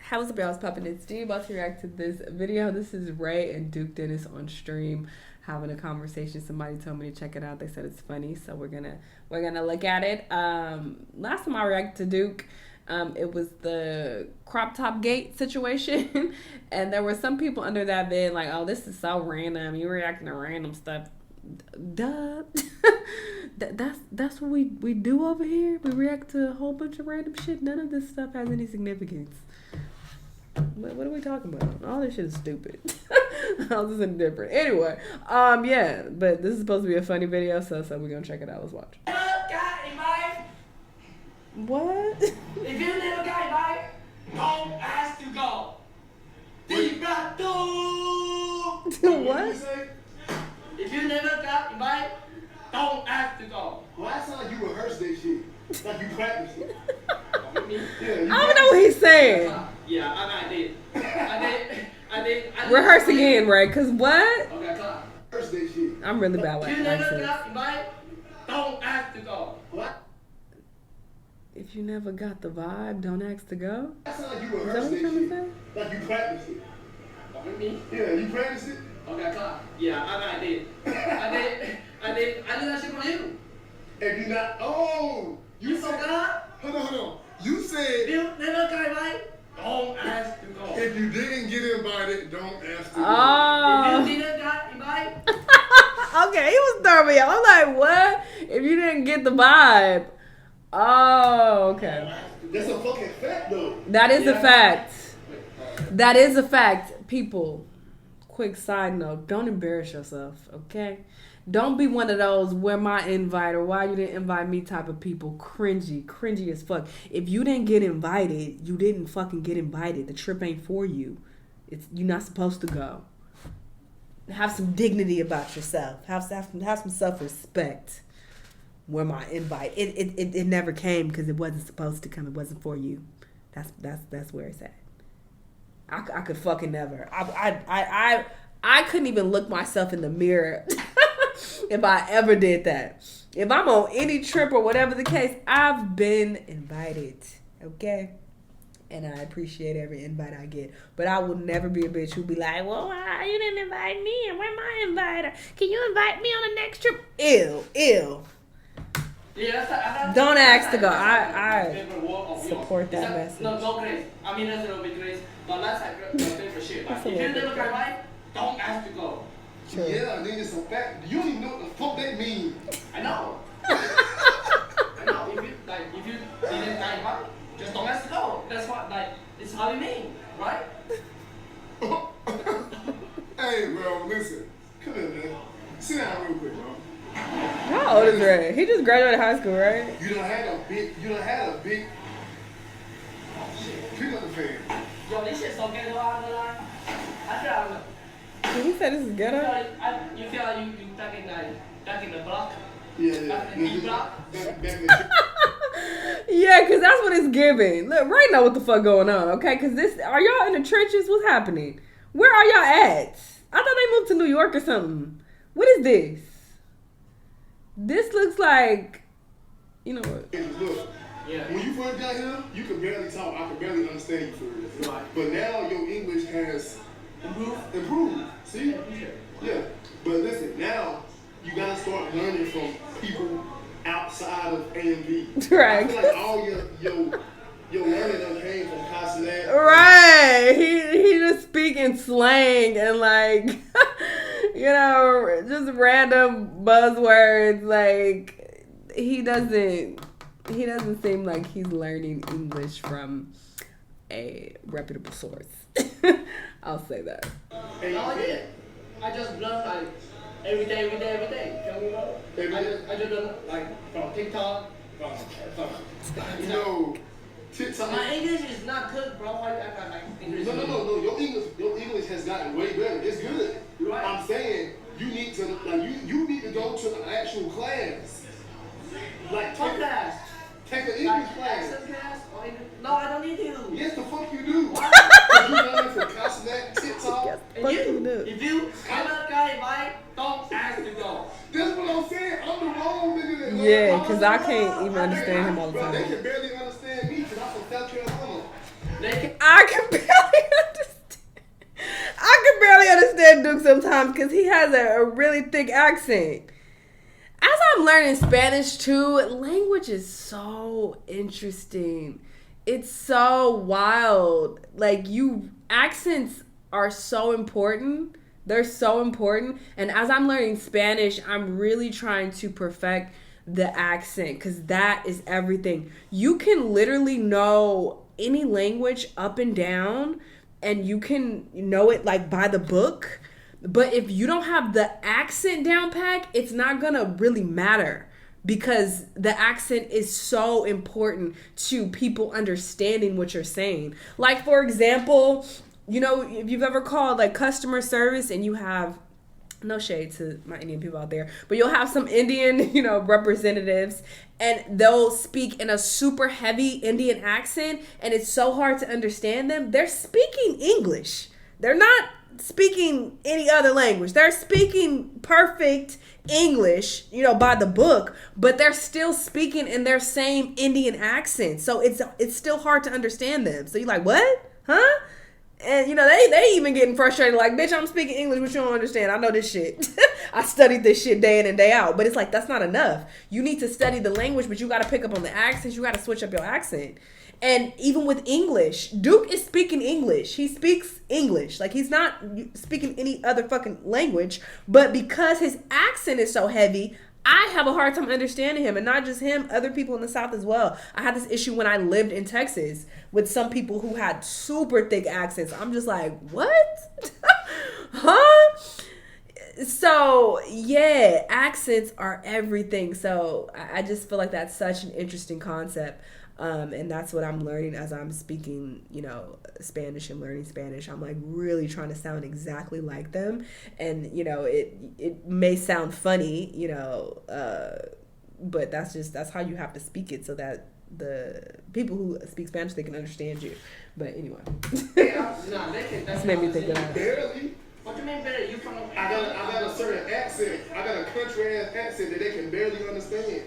How's the y'all's popping? It's D about to react to this video. This is Ray and Duke Dennis on stream having a conversation. Somebody told me to check it out. They said it's funny, so we're gonna look at it. Last time I reacted to Duke, it was the crop top gate situation, and there were some people under that bed like, "Oh, this is so random. You reacting to random stuff." Duh. That's what we do over here. We react to a whole bunch of random shit. None of this stuff has any significance. What are we talking about? All this shit is stupid. All this is indifferent. Anyway, yeah, but this is supposed to be a funny video, so we're gonna check it out. Let's watch. What? If you never got invited, don't ask to go. What? If you never got invited, don't ask to go. Well, that sounds like you rehearsed that shit. Like you practiced it. I don't know what he's saying. Yeah, I did. I did. Rehearse again, right? Cause what? Okay, come. Rehearse that shit. I'm really bad with If you never accents. got invited, don't ask to go. What? If you never got the vibe, don't ask to go. That sounds like you Is that rehearsed what that you're trying to shit. say? Like you practiced it. Me? Yeah, you practiced it? Okay, come. Yeah, I did. I did that shit for you. And you not, oh! You forgot? Hold on. You If said, you never got invited, don't ask to go. if you didn't get invited, don't ask to go. Oh. If you didn't got invited, Okay, he was throwing me off. I'm like, what? If you didn't get the vibe. Oh, okay. That's a fucking fact, though. That is a fact. That is a fact. People, quick side note, don't embarrass yourself, okay? Don't be one of those where my invite or why you didn't invite me type of people. Cringy as fuck. If you didn't get invited, you didn't fucking get invited. The trip ain't for you. You're not supposed to go. Have some dignity about yourself. Have some self-respect. Where my invite, it never came because it wasn't supposed to come. It wasn't for you. That's where it's at. I could fucking never. I couldn't even look myself in the mirror if I ever did that. If I'm on any trip or whatever the case, I've been invited. Okay? And I appreciate every invite I get. But I will never be a bitch who be like, well, why you didn't invite me? And where my inviter? Can you invite me on the next trip? Ew. yeah, Don't ask to go. I support that message. No, go crazy. I mean, that's a little bit crazy. But that's like my favorite shit. Like, That's a if you little bit never got invited, don't ask to go. True. Yeah, then it's a fact. You don't even know what the fuck that means. I know. I know. If you didn't got invited, just don't ask to go. That's what, like, it's how you mean, right? Hey, bro, listen. Come here, man. Sit down real quick, bro. How old is Ray? He just graduated high school, right? You done had a big. Oh shit. Pick up the fan. Yo, this shit's so ghetto out of the line. I feel like, Did he say this is ghetto? you feel like you back in the block? Yeah. Back in the D block? Back Yeah, because that's what it's giving. Look, Ray know what the fuck going on, okay? Because are y'all in the trenches? What's happening? Where are y'all at? I thought they moved to New York or something. What is this? This looks like, you know what? Look, Yeah. when you first got here, you could barely talk. I could barely understand you for real. Right. But now your English has improved. See? Yeah. But listen, now you gotta start learning from people outside of A&B. Right. I feel like all your learning done came from Casanet. Right. He just speaking slang and like, you know, just random buzzwords. Like he doesn't seem like he's learning English from a reputable source. I'll say that. No, I did. I just learn like every day. Can we know? I just learn like from TikTok, from You know, TikTok. my English is not good, bro. Why you act like my English? No. Your English has gotten way better. It's good. Right. I'm saying you need to you need to go to an actual class. Like What class? take an English Like class. accent class? Or English? No, I don't need to. Yes, the fuck you do. You learn from Casanet, TikTok. Yes, And fuck you, you do. if you ever got invited, don't ask to go. That's what I'm saying. I'm the wrong nigga that Yeah, because I can't even understand him all the Bro, they time. can barely understand me because I'm from South Carolina. They can I can sometimes because he has a really thick accent. As I'm learning Spanish too, language is so interesting. It's so wild. Like accents are so important. They're so important. And as I'm learning Spanish, I'm really trying to perfect the accent because that is everything. You can literally know any language up and down and you can know it like by the book. But if you don't have the accent down pat, it's not going to really matter because the accent is so important to people understanding what you're saying. Like, for example, you know, if you've ever called like customer service and you have, no shade to my Indian people out there, but you'll have some Indian, you know, representatives and they'll speak in a super heavy Indian accent and it's so hard to understand them. They're speaking English. They're not speaking any other language. They're speaking perfect English, you know, by the book, but they're still speaking in their same Indian accent. So it's still hard to understand them. So you're like, what? Huh? And, you know, they even getting frustrated like, bitch, I'm speaking English, but you don't understand. I know this shit. I studied this shit day in and day out. But it's like, that's not enough. You need to study the language, but you got to pick up on the accents. You got to switch up your accent. And even with English, Duke is speaking English. He speaks English. Like, he's not speaking any other fucking language. But because his accent is so heavy, I have a hard time understanding him. And not just him, other people in the South as well. I had this issue when I lived in Texas with some people who had super thick accents. I'm just like, what? Huh? So, yeah, accents are everything. So, I just feel like that's such an interesting concept. And that's what I'm learning as I'm speaking, you know, Spanish and learning Spanish. I'm like really trying to sound exactly like them. And, you know, it may sound funny, you know, but that's how you have to speak it so that the people who speak Spanish, they can understand you. But anyway, that's made me think of that. Barely. What you mean barely? You from? I got a certain accent. I got a country ass accent that they can barely understand.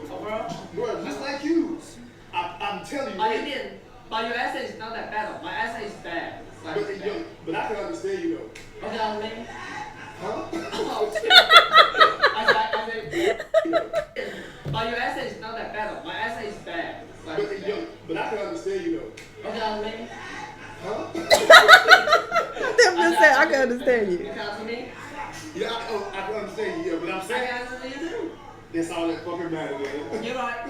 Oh, bro? Bro, just like you. I'm telling you. But your accent is not that bad. My accent is bad. Like, but I can understand you though. Okay, I'm ready. Huh? But your accent is not that bad. My accent is bad. Like, but I can understand you though. Okay, I'm ready. Huh? Them just said I can understand you. You can answer me? Yeah, I can understand you. Yeah, but I'm saying. I can answer you too. That's all that fucking matters, man. You're right.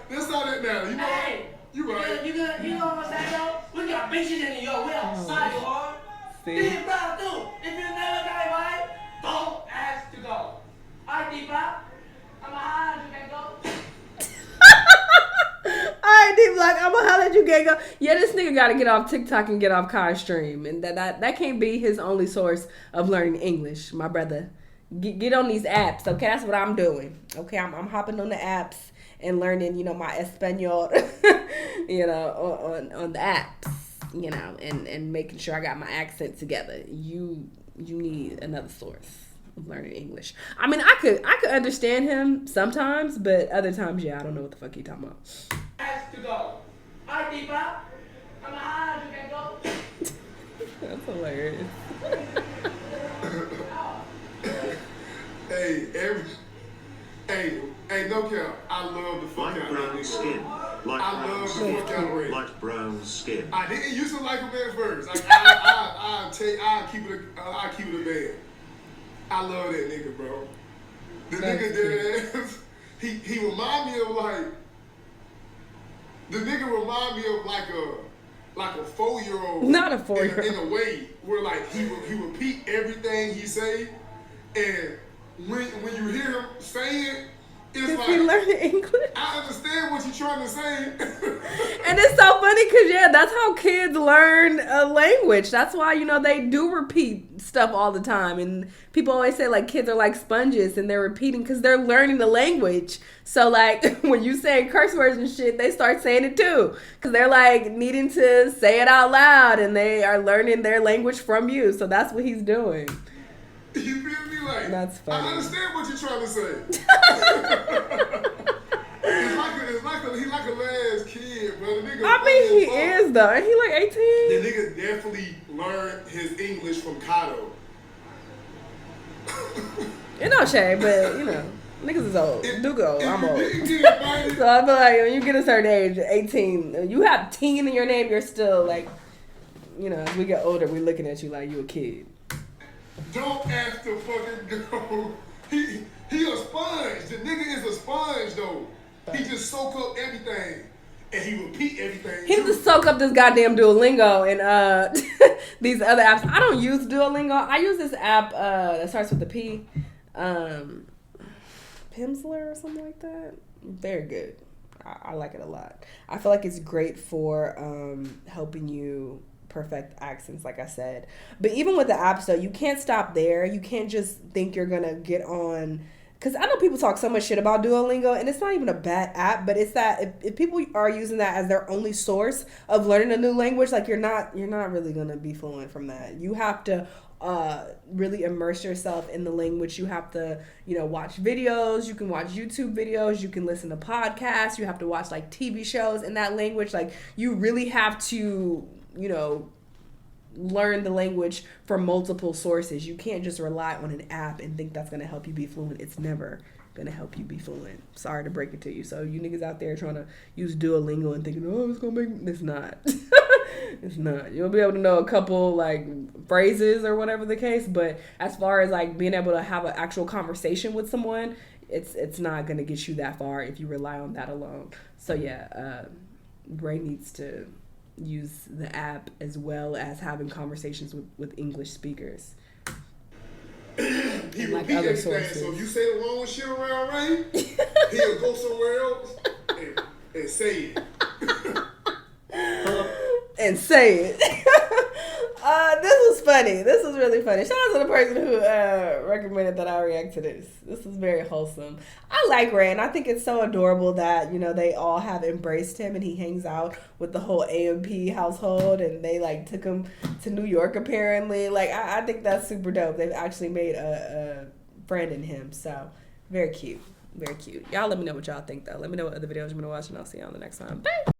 That's all that matters. You know. Hey, you right. You know what I'm saying, though? We got bitches in New York. We outside, you are. See? Deep Brown, too. If you never got it right, don't ask to go. All right, Deep Brown. I'm a high, you can go. Alright, D Block, I'm gonna holler at you, gang. Yeah, this nigga gotta get off TikTok and get off Kai Stream. And that can't be his only source of learning English, my brother. Get on these apps, okay? That's what I'm doing. Okay, I'm hopping on the apps and learning, you know, my Espanol, you know, on the apps, you know, and making sure I got my accent together. You need another source of learning English. I mean, I could understand him sometimes, but other times, yeah, I don't know what the fuck he talking about. Ask to go. All right, Deep Brown. I'm a high, you can go. That's hilarious. Hey, no cap. I love the fuck out of brown skin. I love the fuck out of Light brown skin. I didn't used to like him at first. Like, I keep it a band. I love that nigga, bro. The nigga that he remind me of like the nigga remind me of like a 4-year-old. Not a 4-year-old. In a way where like he repeat everything he say, and when you hear him say it, it's Did like he learn English? I understand what you're trying to say. And it's so funny because, yeah, that's how kids learn a language. That's why, you know, they do repeat stuff all the time. And people always say, like, kids are like sponges and they're repeating because they're learning the language. So, like, when you say curse words and shit, they start saying it too. Because they're, like, needing to say it out loud and they are learning their language from you. So that's what he's doing. You feel me? Like, that's funny. I understand what you're trying to say. He's like a last kid, bro. The nigga. I mean, he is though. Ain't he like 18? The nigga definitely learned his English from Kato. You know, Shay, but you know, niggas is old. Do go. I'm old. Get invited. So I feel like when you get a certain age, 18, you have teen in your name, you're still like, you know, as we get older, we're looking at you like you a kid. Don't ask to fucking go. He a sponge. The nigga is a sponge though. He just soak up everything. And he repeat everything. He just soak up this goddamn Duolingo and these other apps. I don't use Duolingo. I use this app that starts with a P. Pimsleur or something like that. Very good. I like it a lot. I feel like it's great for helping you perfect accents, like I said. But even with the apps, though, you can't stop there. You can't just think you're going to get on... Because I know people talk so much shit about Duolingo, and it's not even a bad app, but it's that if people are using that as their only source of learning a new language, like you're not really going to be fluent from that. You have to really immerse yourself in the language. You have to, you know, watch videos. You can watch YouTube videos. You can listen to podcasts. You have to watch like TV shows in that language. Like you really have to, you know, learn the language from multiple sources. You can't just rely on an app and think that's going to help you be fluent. It's never going to help you be fluent. Sorry to break it to you. So you niggas out there trying to use Duolingo and thinking, oh, it's going to make... It's not. It's not. You'll be able to know a couple like phrases or whatever the case, but as far as like being able to have an actual conversation with someone, it's not going to get you that far if you rely on that alone. So yeah, Ray needs to use the app as well as having conversations with English speakers. He like repeat other everything. sources. So if you say the wrong shit around Ray, he'll go somewhere else and say it. And say it. This was funny. This was really funny. Shout out to the person who recommended that I react to this. This was very wholesome. I like Ray, and I think it's so adorable that, you know, they all have embraced him, and he hangs out with the whole AMP household, and they like took him to New York apparently. Like I think that's super dope. They've actually made a friend in him. So very cute. Very cute. Y'all let me know what y'all think though. Let me know what other videos you want to watch, and I'll see y'all the next time. Bye.